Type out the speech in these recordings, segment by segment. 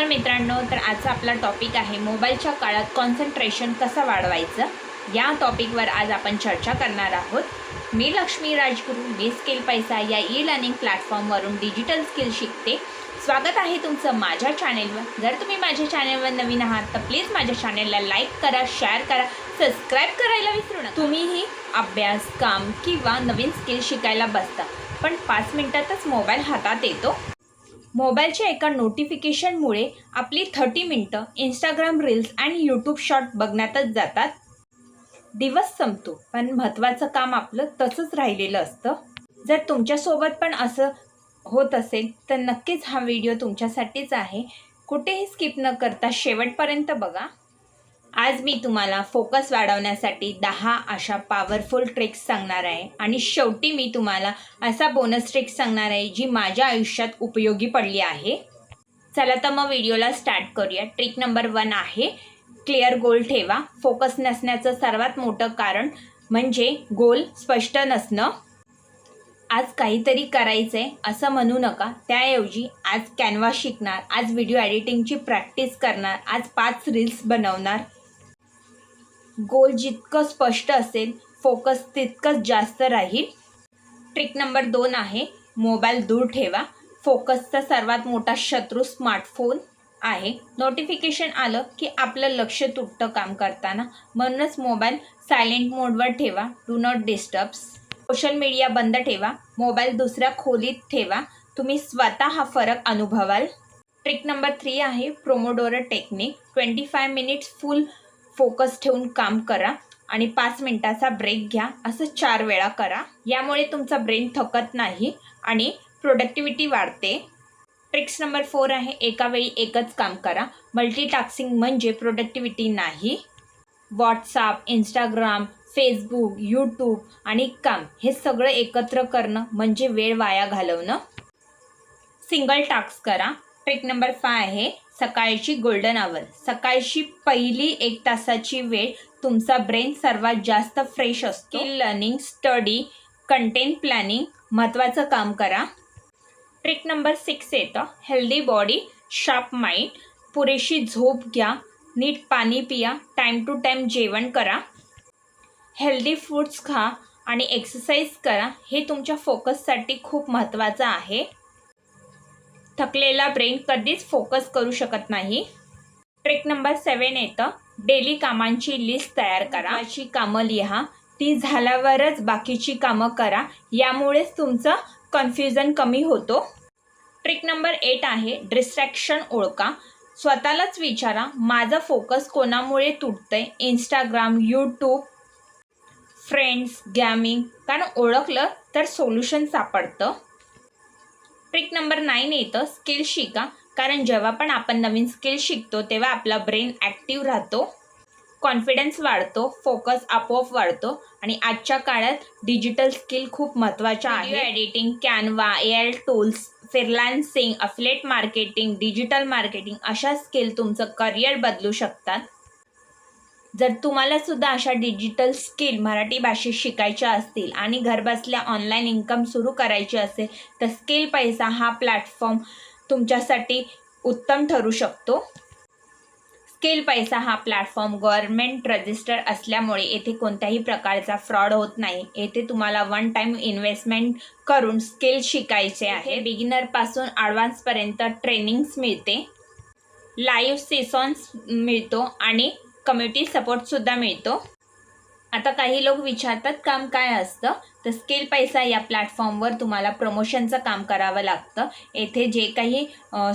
मित्रांनो, तर आजचा आपला टॉपिक आहे मोबाईलच्या काळात कॉन्सन्ट्रेशन कसं वाढवायचं। या टॉपिकवर आज आपण चर्चा करणार आहोत। मी लक्ष्मी राजगुरू, मी स्किल पैसा या ई लर्निंग प्लॅटफॉर्मवरून डिजिटल स्किल शिकते। स्वागत आहे तुमचं माझ्या चॅनेलवर। जर तुम्ही माझ्या चॅनेलवर नवीन आहात तर प्लीज माझ्या चॅनेलला लाईक करा, शेअर करा, सबस्क्राईब करायला विसरू नका। तुम्हीही अभ्यास, काम किंवा नवीन स्किल शिकायला बसता, पण 5 मिनिटातच मोबाईल हातात येतो। मोबाईलच्या एका नोटिफिकेशनमुळे आपली 30 मिनिटं इंस्टाग्राम रील्स आणि यूट्यूब शॉर्ट बघण्यातच जातात। दिवस संपतो, पण महत्त्वाचं काम आपलं तसंच राहिलेलं असतं। जर तुमच्यासोबत पण असं होत असेल तर नक्कीच हा व्हिडिओ तुमच्यासाठीच आहे। कुठेही स्किप न करता शेवटपर्यंत बघा। आज मी तुम्हाला फोकस वाढवण्यासाठी 10 अशा पॉवरफुल ट्रिक्स सांगणार आहे आणि शेवटी मी तुम्हाला असा बोनस ट्रिक सांगणार आहे जी माझ्या आयुष्यात उपयोगी पडली आहे। चला तर मग व्हिडिओला स्टार्ट करूया। ट्रिक नंबर 1 आहे क्लिअर गोल ठेवा। फोकस नसण्याचं सर्वात मोठं कारण म्हणजे गोल स्पष्ट नसणं। आज काहीतरी करायचंय असं म्हणू नका, त्याऐवजी आज कॅनव्हा शिकणार, आज व्हिडिओ एडिटिंगची प्रॅक्टिस करणार, आज 5 रील्स बनवणार। गोल जितकं स्पष्ट असेल, फोकस तितकंच जास्त राहील। ट्रिक नंबर 2 आहे मोबाईल दूर ठेवा। फोकसचा सर्वात मोठा शत्रू स्मार्टफोन आहे। नोटिफिकेशन आलं की आपलं लक्ष तुटतं काम करताना, म्हणूनच मोबाईल सायलेंट मोडवर ठेवा, do not disturb. Social media बंद ठेवा, मोबाईल दुसऱ्या खोलीत ठेवा, तुम्ही स्वतः हा फरक अनुभवाल। ट्रिक नंबर 3 आहे प्रोमोडोरो टेक्निक। 25 मिनिट्स फुल फोकस ठेवून काम करा आणि 5 मिनिटाचा ब्रेक घ्या, असं 4 वेळा करा। यामुळे तुमचा ब्रेन थकत नाही आणि प्रोडक्टिव्हिटी वाढते। ट्रिक्स नंबर 4 आहे एका वेळी एकच काम करा। मल्टीटास्किंग म्हणजे प्रोडक्टिव्हिटी नाही। व्हॉट्सॲप, इंस्टाग्राम, फेसबुक, यूट्यूब आणि काम हे सगळं एकत्र करणं म्हणजे वेळ वाया घालवणं। सिंगल टास्क करा। ट्रिक नंबर 5 आहे सकाळची गोल्डन आवर। सकाळची पहिली 1 तासाची वेळ तुमचा ब्रेन सर्वात जास्त फ्रेश असतो। Skill learning, study, content planning महत्त्वाचं काम करा। ट्रिक नंबर 6 येतं हेल्दी बॉडी शार्प माइंड। पुरेशी झोप घ्या, नीट पाणी पिया, टाईम टू टाईम जेवण करा, हेल्दी फूड्स खा आणि एक्सरसाइज करा। हे तुमच्या फोकससाठी खूप महत्त्वाचं आहे। थकलेला ब्रेन कधीच फोकस करू शकत नाही। ट्रिक नंबर 7 येतं डेली कामांची लिस्ट तयार करा। अशी कामं लिहा, ती झाल्यावरच बाकीची कामं करा, यामुळेच तुमचं कन्फ्युजन कमी होतो। ट्रिक नंबर 8 आहे डिस्ट्रॅक्शन ओळखा। स्वतःलाच विचारा माझं फोकस कोणामुळे तुटतंय, इंस्टाग्राम, यूट्यूब, फ्रेंड्स, गेमिंग। कारण ओळखलं तर सोल्युशन सापडतं। ट्रिक नंबर 9 येतं स्किल शिका। कारण जेव्हा पण आपण नवीन स्किल शिकतो तेव्हा आपला ब्रेन ॲक्टिव्ह राहतो, कॉन्फिडन्स वाढतो, फोकस आपोआप वाढतो आणि आजच्या काळात डिजिटल स्किल खूप महत्त्वाच्या आहेत। Video editing, Canva, AI tools, freelancing, affiliate marketing, digital marketing अशा स्किल तुमचं करिअर बदलू शकतात। जर तुम्हाला सुद्धा अशा डिजिटल स्किल मराठी भाषेत शिकायच्या असतील आणि घरबसल्या ऑनलाईन इन्कम सुरू करायची असेल तर स्किल पैसा हा प्लॅटफॉर्म तुमच्यासाठी उत्तम ठरू शकतो। स्किल पैसा हा प्लॅटफॉर्म गव्हर्नमेंट रजिस्टर असल्यामुळे येथे कोणत्याही प्रकारचा फ्रॉड होत नाही। येथे तुम्हाला 1 टाइम इन्व्हेस्टमेंट करून स्किल शिकायचे आहे। बिगिनरपासून ॲडव्हान्सपर्यंत ट्रेनिंग्स मिळते, लाईव्ह सेशन्स मिळतो आणि कम्युनिटी सपोर्टसुद्धा मिळतो। आता काही लोक विचारतात काम काय असतं, तर स्किल पैसा या प्लॅटफॉर्मवर तुम्हाला प्रमोशनचं काम करावं लागतं। येथे जे काही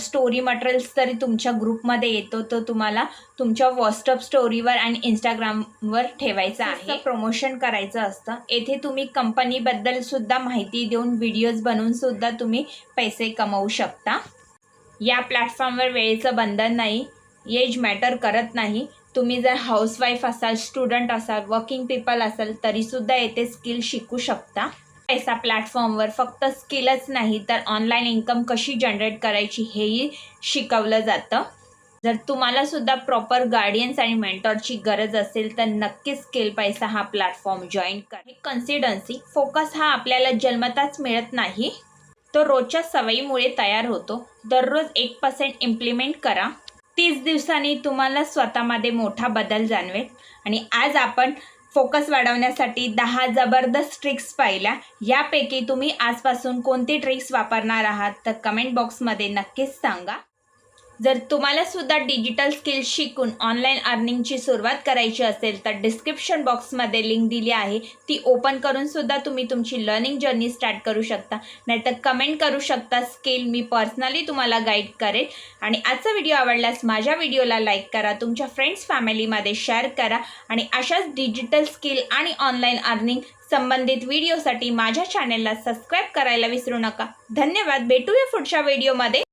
स्टोरी मटेरियल्स तरी तुमच्या ग्रुपमध्ये येतो तो तुम्हाला तुमच्या व्हॉट्सअप स्टोरीवर आणि इंस्टाग्रामवर ठेवायचं आहे, प्रमोशन करायचं असतं। येथे तुम्ही कंपनीबद्दल सुद्धा माहिती देऊन व्हिडिओज बनवून सुद्धा तुम्ही पैसे कमवू शकता। या प्लॅटफॉर्मवर वेळेचं बंधन नाही, एज मॅटर करत नाही। तुम्ही जर हाऊसवाईफ असाल, स्टुडंट असाल, वर्किंग पीपल असाल तरीसुद्धा येथे स्किल शिकू शकता। पैसा प्लॅटफॉर्मवर फक्त स्किलच नाही तर ऑनलाईन इन्कम कशी जनरेट करायची हेही शिकवलं जातं। जर तुम्हाला सुद्धा प्रॉपर गार्डियन्स आणि मेंटॉरची गरज असेल तर नक्कीच स्किल पैसा हा प्लॅटफॉर्म जॉईन करा। कन्सिस्टन्सी, फोकस हा आपल्याला जन्मताच मिळत नाही, तो रोजच्या सवयीमुळे तयार होतो। दररोज 1% इम्प्लिमेंट करा। 30 दिवसांनी तुम्हाला स्वतःमध्ये मोठा बदल जाणवेल. आणि आज आपण फोकस वाढवण्यासाठी 10 जबरदस्त ट्रिक्स पाहिल्या. यापैकी तुम्ही आजपासून कोणती ट्रिक्स वापरणार आहात तर कमेंट बॉक्समध्ये नक्कीच सांगा. जर तुम्हाला सुद्धा डिजिटल स्किल्स शिकून ऑनलाईन अर्निंगची सुरुवात करायची असेल तर डिस्क्रिप्शन बॉक्समध्ये लिंक दिली आहे, ती ओपन करून सुद्धा तुम्ही तुमची लर्निंग जर्नी स्टार्ट करू शकता. नाहीतर कमेंट करू शकता स्किल, मी पर्सनली तुम्हाला गाईड करेल. आणि आजचा व्हिडिओ आवडल्यास माझ्या व्हिडिओला लाईक करा, तुमच्या फ्रेंड्स फॅमिलीमध्ये शेअर करा आणि अशाच डिजिटल स्किल आणि ऑनलाईन अर्निंग संबंधित व्हिडिओसाठी माझ्या चॅनेलला सबस्क्राईब करायला विसरू नका. धन्यवाद. भेटूया पुढच्या व्हिडिओमध्ये.